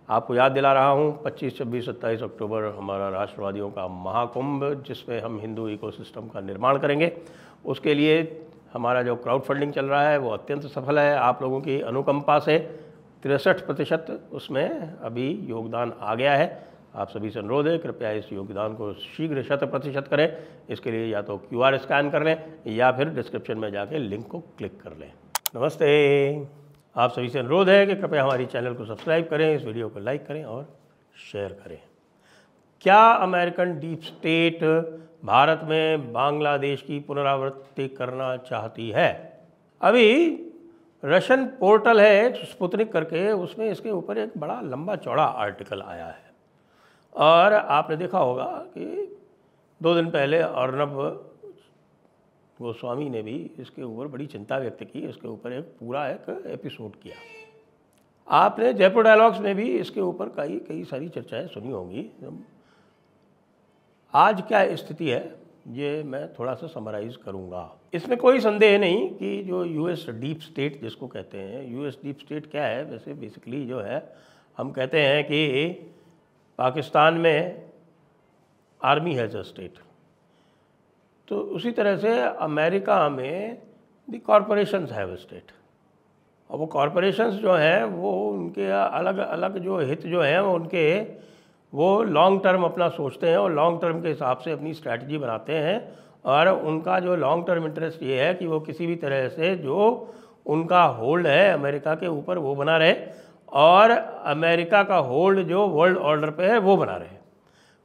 आपको याद दिला रहा हूँ 25, 26, 27 अक्टूबर हमारा राष्ट्रवादियों का महाकुंभ, जिसमें हम हिंदू इकोसिस्टम का निर्माण करेंगे। उसके लिए हमारा जो क्राउड फंडिंग चल रहा है वो अत्यंत सफल है। आप लोगों की अनुकंपा से 63% उसमें अभी योगदान आ गया है। आप सभी से अनुरोध है, कृपया इस योगदान को शीघ्र 100% करें। इसके लिए या तो QR स्कैन कर लें या फिर डिस्क्रिप्शन में जाके लिंक को क्लिक कर लें। नमस्ते। आप सभी से अनुरोध है कि कृपया हमारी चैनल को सब्सक्राइब करें, इस वीडियो को लाइक करें और शेयर करें। क्या अमेरिकन डीप स्टेट भारत में बांग्लादेश की पुनरावृत्ति करना चाहती है? अभी रशियन पोर्टल है एक स्पुतनिक करके, उसमें इसके ऊपर एक बड़ा लंबा चौड़ा आर्टिकल आया है और आपने देखा होगा कि 2 दिन पहले अर्नब गोस्वामी ने भी इसके ऊपर बड़ी चिंता व्यक्त की, इसके ऊपर एक पूरा एपिसोड किया। आपने जयपुर डायलॉग्स में भी इसके ऊपर कई सारी चर्चाएं सुनी होंगी। आज क्या स्थिति है ये मैं थोड़ा सा समराइज़ करूंगा। इसमें कोई संदेह नहीं कि जो यूएस डीप स्टेट जिसको कहते हैं, यूएस डीप स्टेट क्या है? वैसे बेसिकली जो है, हम कहते हैं कि पाकिस्तान में आर्मी हैज़ अ स्टेट, तो उसी तरह से अमेरिका में the corporations have a state. और वो कॉरपोरेशंस जो हैं वो उनके अलग अलग जो हित जो हैं वो लॉन्ग टर्म अपना सोचते हैं और लॉन्ग टर्म के हिसाब से अपनी स्ट्रैटेजी बनाते हैं। और उनका जो लॉन्ग टर्म इंटरेस्ट ये है कि वो किसी भी तरह से जो उनका होल्ड है अमेरिका के ऊपर वो बना रहे और अमेरिका का होल्ड जो वर्ल्ड ऑर्डर पे है वो बना रहे,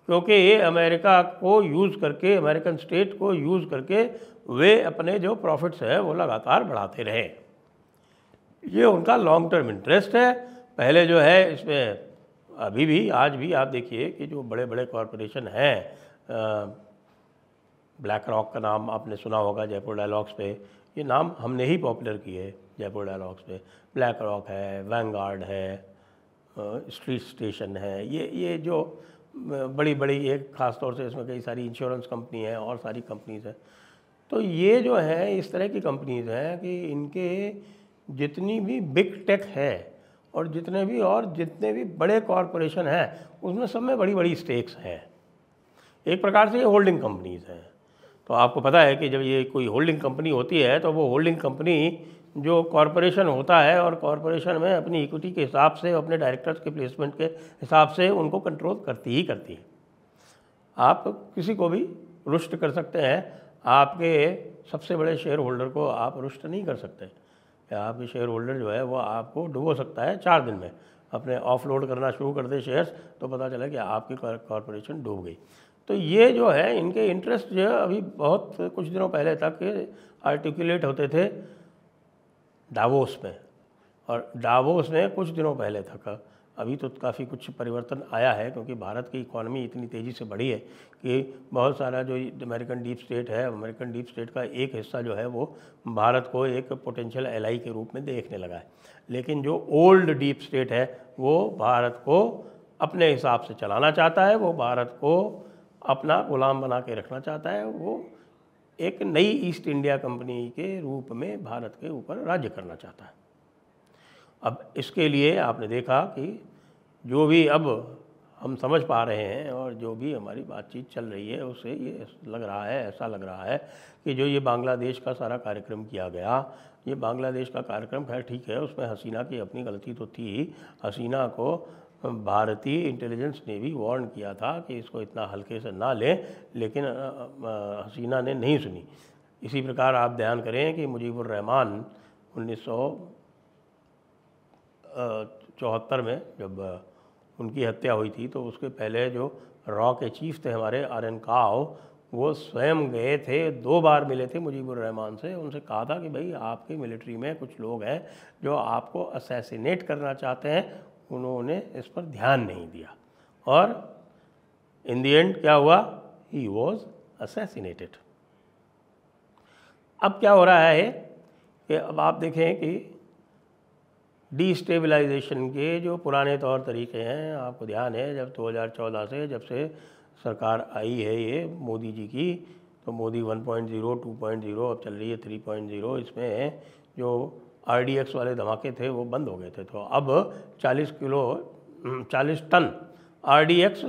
क्योंकि ये अमेरिका को यूज़ करके, अमेरिकन स्टेट को यूज़ करके वे अपने जो प्रॉफिट्स है वो लगातार बढ़ाते रहे। ये उनका लॉन्ग टर्म इंटरेस्ट है। पहले जो है इसमें अभी भी आज भी आप देखिए कि जो बड़े बड़े कॉरपोरेशन हैं, ब्लैक रॉक का नाम आपने सुना होगा जयपुर डायलॉग्स पे, ये नाम हमने ही पॉपुलर किए जयपुर डायलॉग्स पे। ब्लैक रॉक है, वैंगार्ड है, स्ट्रीट स्टेशन है, ये जो बड़ी बड़ी एक ख़ास तौर से इसमें कई सारी इंश्योरेंस कंपनी है और सारी कंपनीज़ हैं। तो ये जो है इस तरह की कंपनीज़ हैं कि इनके जितनी भी बिग टेक है और जितने भी बड़े कॉरपोरेशन हैं उसमें सब में बड़ी बड़ी स्टेक्स हैं। एक प्रकार से ये होल्डिंग कंपनीज़ हैं। तो आपको पता है कि जब ये कोई होल्डिंग कंपनी होती है तो वो होल्डिंग कंपनी जो कॉरपोरेशन होता है और कॉरपोरेशन में अपनी इक्विटी के हिसाब से, अपने डायरेक्टर्स के प्लेसमेंट के हिसाब से उनको कंट्रोल करती ही करती है। आप किसी को भी रुष्ट कर सकते हैं, आपके सबसे बड़े शेयर होल्डर को आप रुष्ट नहीं कर सकते। आपके शेयर होल्डर जो है वो आपको डुबो सकता है 4 दिन में। अपने ऑफलोड करना शुरू कर दे शेयर्स तो पता चला कि आपकी कॉरपोरेशन डूब गई। तो ये जो है इनके इंटरेस्ट जो है अभी बहुत कुछ दिनों पहले तक आर्टिकुलेट होते थे डावोस में, और डावोस में कुछ दिनों पहले तक। अभी तो काफ़ी कुछ परिवर्तन आया है क्योंकि भारत की इकॉनमी इतनी तेज़ी से बढ़ी है कि बहुत सारा जो अमेरिकन डीप स्टेट है, अमेरिकन डीप स्टेट का एक हिस्सा जो है वो भारत को एक पोटेंशियल एलाई के रूप में देखने लगा है। लेकिन जो ओल्ड डीप स्टेट है वो भारत को अपने हिसाब से चलाना चाहता है, वो भारत को अपना गुलाम बना के रखना चाहता है, वो एक नई ईस्ट इंडिया कंपनी के रूप में भारत के ऊपर राज्य करना चाहता है। अब इसके लिए आपने देखा कि जो भी अब हम समझ पा रहे हैं और जो भी हमारी बातचीत चल रही है उससे ये लग रहा है, ऐसा लग रहा है कि जो ये बांग्लादेश का सारा कार्यक्रम किया गया, ये बांग्लादेश का कार्यक्रम खैर ठीक है, उसमें हसीना की अपनी गलती तो थी। हसीना को भारतीय इंटेलिजेंस ने भी वार्न किया था कि इसको इतना हल्के से ना लें, लेकिन हसीना ने नहीं सुनी। इसी प्रकार आप ध्यान करें कि मुजीबुर रहमान 1974 में जब उनकी हत्या हुई थी तो उसके पहले जो रॉ के चीफ थे हमारे RN काव, वो स्वयं गए थे, 2 बार मिले थे मुजीबुर रहमान से। उनसे कहा था कि भाई आपकी मिलिट्री में कुछ लोग हैं जो आपको असैसिनेट करना चाहते हैं। उन्होंने इस पर ध्यान नहीं दिया और इन द एंड क्या हुआ? He was assassinated. अब क्या हो रहा है कि अब आप देखें कि डिस्टेबलाइजेशन के जो पुराने तौर तरीके हैं, आपको ध्यान है जब 2014 से जब से सरकार आई है ये मोदी जी की, तो मोदी 1.0, 2.0, अब चल रही है 3.0। इसमें जो RDX वाले धमाके थे वो बंद हो गए थे। तो अब 40 किलो 40 टन RDX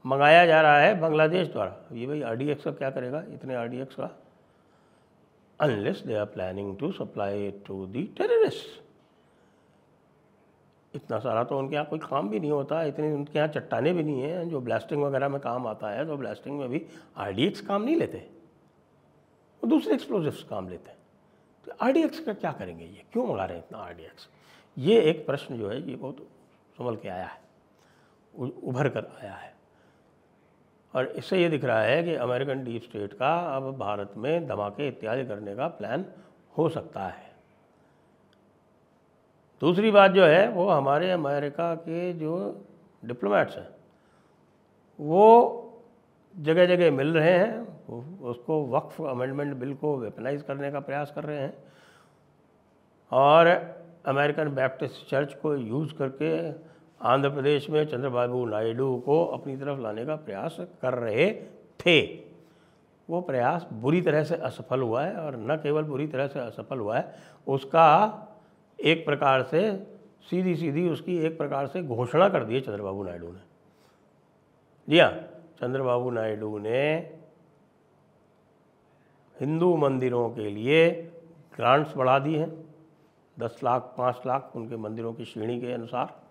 मंगाया जा रहा है बांग्लादेश द्वारा। ये भाई RDX का क्या करेगा इतने RDX का? Unless they are planning to supply to the terrorist. इतना सारा तो उनके यहाँ कोई काम भी नहीं होता, इतनी उनके यहाँ चट्टाने भी नहीं हैं जो ब्लास्टिंग वगैरह में काम आता है। तो ब्लास्टिंग में भी RDX काम नहीं लेते, वो दूसरे एक्सप्लोजिव्स काम लेते हैं। तो RDX का क्या करेंगे, ये क्यों मंगा रहे हैं इतना RDX? ये एक प्रश्न जो है ये बहुत संभल के आया है, उभर कर आया है। और इससे ये दिख रहा है कि अमेरिकन डीप स्टेट का अब भारत में धमाके इत्यादि करने का प्लान हो सकता है। दूसरी बात जो है वो हमारे अमेरिका के जो डिप्लोमेट्स हैं वो जगह जगह मिल रहे हैं, उसको वक्फ अमेंडमेंट बिल को वेपनाइज करने का प्रयास कर रहे हैं और अमेरिकन बैप्टिस्ट चर्च को यूज़ करके आंध्र प्रदेश में चंद्रबाबू नायडू को अपनी तरफ लाने का प्रयास कर रहे थे। वो प्रयास बुरी तरह से असफल हुआ है और न केवल बुरी तरह से असफल हुआ है, उसका एक प्रकार से सीधी सीधी उसकी एक प्रकार से घोषणा कर दी है चंद्रबाबू नायडू ने। जी हाँ, चंद्रबाबू नायडू ने हिंदू मंदिरों के लिए ग्रांट्स बढ़ा दी हैं, 10 लाख 5 लाख उनके मंदिरों की श्रेणी के अनुसार।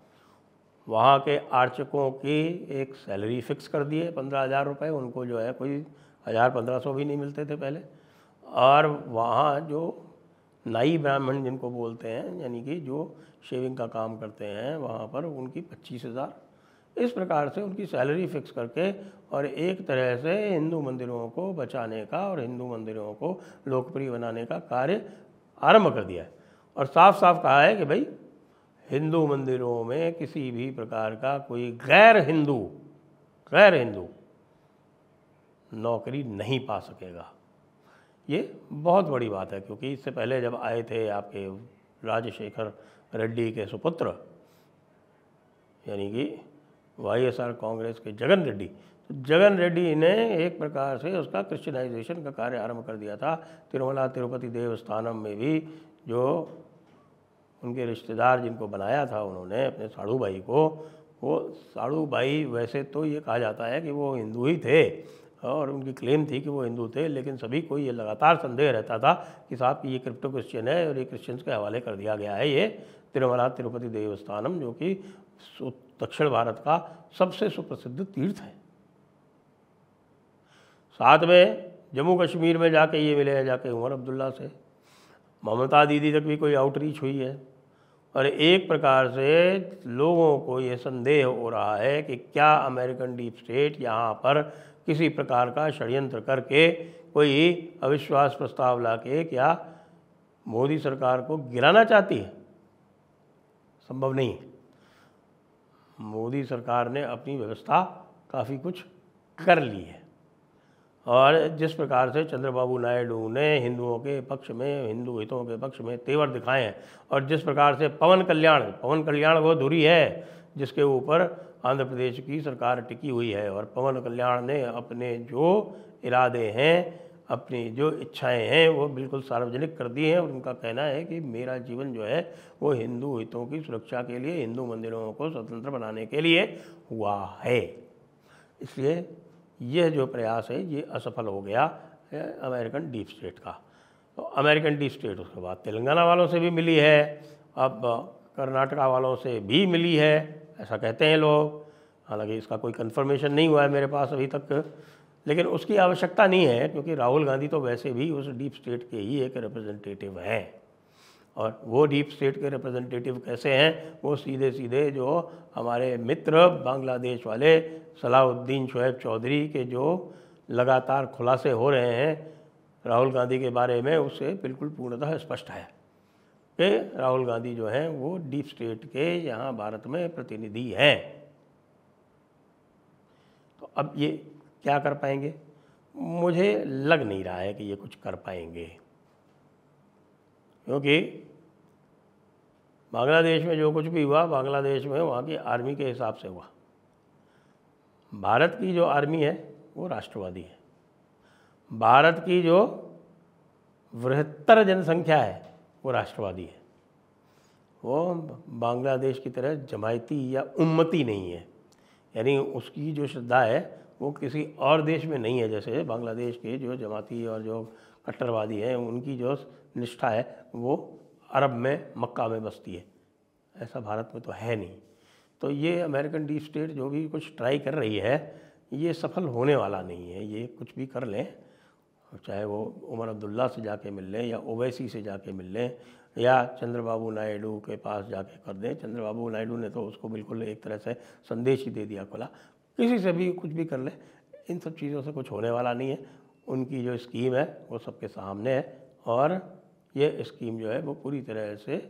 वहाँ के आर्चकों की एक सैलरी फिक्स कर दी है 15,000 रुपये, उनको जो है कोई 1,000-1,500 भी नहीं मिलते थे पहले। और वहाँ जो नाई ब्राह्मण जिनको बोलते हैं, यानी कि जो शेविंग का काम करते हैं, वहाँ पर उनकी 25,000, इस प्रकार से उनकी सैलरी फिक्स करके और एक तरह से हिंदू मंदिरों को बचाने का और हिंदू मंदिरों को लोकप्रिय बनाने का कार्य आरंभ कर दिया है। और साफ साफ कहा है कि भाई हिंदू मंदिरों में किसी भी प्रकार का कोई गैर हिंदू नौकरी नहीं पा सकेगा। ये बहुत बड़ी बात है, क्योंकि इससे पहले जब आए थे आपके राजशेखर रेड्डी के सुपुत्र यानी कि YSR कांग्रेस के जगन रेड्डी, तो जगन रेड्डी ने एक प्रकार से उसका क्रिश्चियनाइजेशन का कार्य आरंभ कर दिया था। तिरुमला तिरुपति देवस्थानम में भी जो उनके रिश्तेदार जिनको बनाया था उन्होंने अपने साड़ू भाई को, वो साड़ू भाई वैसे तो ये कहा जाता है कि वो हिंदू ही थे और उनकी क्लेम थी कि वो हिंदू थे, लेकिन सभी को ये लगातार संदेह रहता था कि साहब कि ये क्रिप्टो क्रिश्चियन है और ये क्रिश्चियंस के हवाले कर दिया गया है। ये तिरुमला तिरुपति देवस्थानम जो कि दक्षिण भारत का सबसे सुप्रसिद्ध तीर्थ है। साथ में जम्मू कश्मीर में जाके ये मिले हैं जाके उमर अब्दुल्ला से, ममता दीदी तक भी कोई आउटरीच हुई है। और एक प्रकार से लोगों को ये संदेह हो रहा है कि क्या अमेरिकन डीप स्टेट यहाँ पर किसी प्रकार का षड्यंत्र करके कोई अविश्वास प्रस्ताव लाके क्या मोदी सरकार को गिराना चाहती है। संभव नहीं है। मोदी सरकार ने अपनी व्यवस्था काफ़ी कुछ कर ली है और जिस प्रकार से चंद्रबाबू नायडू ने हिंदुओं के पक्ष में, हिंदू हितों के पक्ष में तेवर दिखाए हैं और जिस प्रकार से पवन कल्याण वो धुरी है जिसके ऊपर आंध्र प्रदेश की सरकार टिकी हुई है। और पवन कल्याण ने अपने जो इरादे हैं, अपनी जो इच्छाएं हैं वो बिल्कुल सार्वजनिक कर दी हैं और उनका कहना है कि मेरा जीवन जो है वो हिंदू हितों की सुरक्षा के लिए, हिंदू मंदिरों को स्वतंत्र बनाने के लिए हुआ है। इसलिए यह जो प्रयास है ये असफल हो गया है अमेरिकन डीप स्टेट का। तो अमेरिकन डीप स्टेट उसके बाद तेलंगाना वालों से भी मिली है, अब कर्नाटका वालों से भी मिली है, ऐसा कहते हैं लोग। हालांकि इसका कोई कंफर्मेशन नहीं हुआ है मेरे पास अभी तक, लेकिन उसकी आवश्यकता नहीं है क्योंकि राहुल गांधी तो वैसे भी उस डीप स्टेट के ही एक रिप्रेजेंटेटिव हैं। और वो डीप स्टेट के रिप्रेजेंटेटिव कैसे हैं, वो सीधे सीधे जो हमारे मित्र बांग्लादेश वाले सलाहुद्दीन शोएब चौधरी के जो लगातार खुलासे हो रहे हैं राहुल गांधी के बारे में, उससे बिल्कुल पूर्णतः स्पष्ट है कि राहुल गांधी जो हैं वो डीप स्टेट के यहाँ भारत में प्रतिनिधि हैं। तो अब ये क्या कर पाएंगे? मुझे लग नहीं रहा है कि ये कुछ कर पाएंगे, क्योंकि बांग्लादेश में जो कुछ भी हुआ, बांग्लादेश में वहाँ की आर्मी के हिसाब से हुआ। भारत की जो आर्मी है वो राष्ट्रवादी है। भारत की जो बृहत्तर जनसंख्या है वो राष्ट्रवादी है। वो बांग्लादेश की तरह जमायती या उम्मती नहीं है, यानी उसकी जो श्रद्धा है वो किसी और देश में नहीं है। जैसे बांग्लादेश के जो जमाती और जो कट्टरवादी हैं उनकी जो निष्ठा है वो अरब में मक्का में बसती है, ऐसा भारत में तो है नहीं। तो ये अमेरिकन डीप स्टेट जो भी कुछ ट्राई कर रही है ये सफल होने वाला नहीं है। ये कुछ भी कर लें, चाहे वो उमर अब्दुल्ला से जाके मिल लें या ओवैसी से जाके मिल लें या चंद्रबाबू नायडू के पास जाके कर दें। चंद्रबाबू नायडू ने तो उसको बिल्कुल एक तरह से संदेश ही दे दिया खुला, किसी से भी कुछ भी कर लें, इन सब चीज़ों से कुछ होने वाला नहीं है। उनकी जो स्कीम है वो सबके सामने है और ये स्कीम जो है वो पूरी तरह से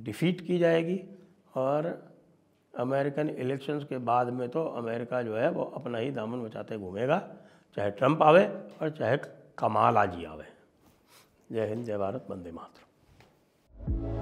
डिफीट की जाएगी। और अमेरिकन इलेक्शंस के बाद में तो अमेरिका जो है वो अपना ही दामन बचाते घूमेगा, चाहे ट्रंप आवे और चाहे कमाला जी आवे। जय हिंद, जय भारत, वंदे मातरम।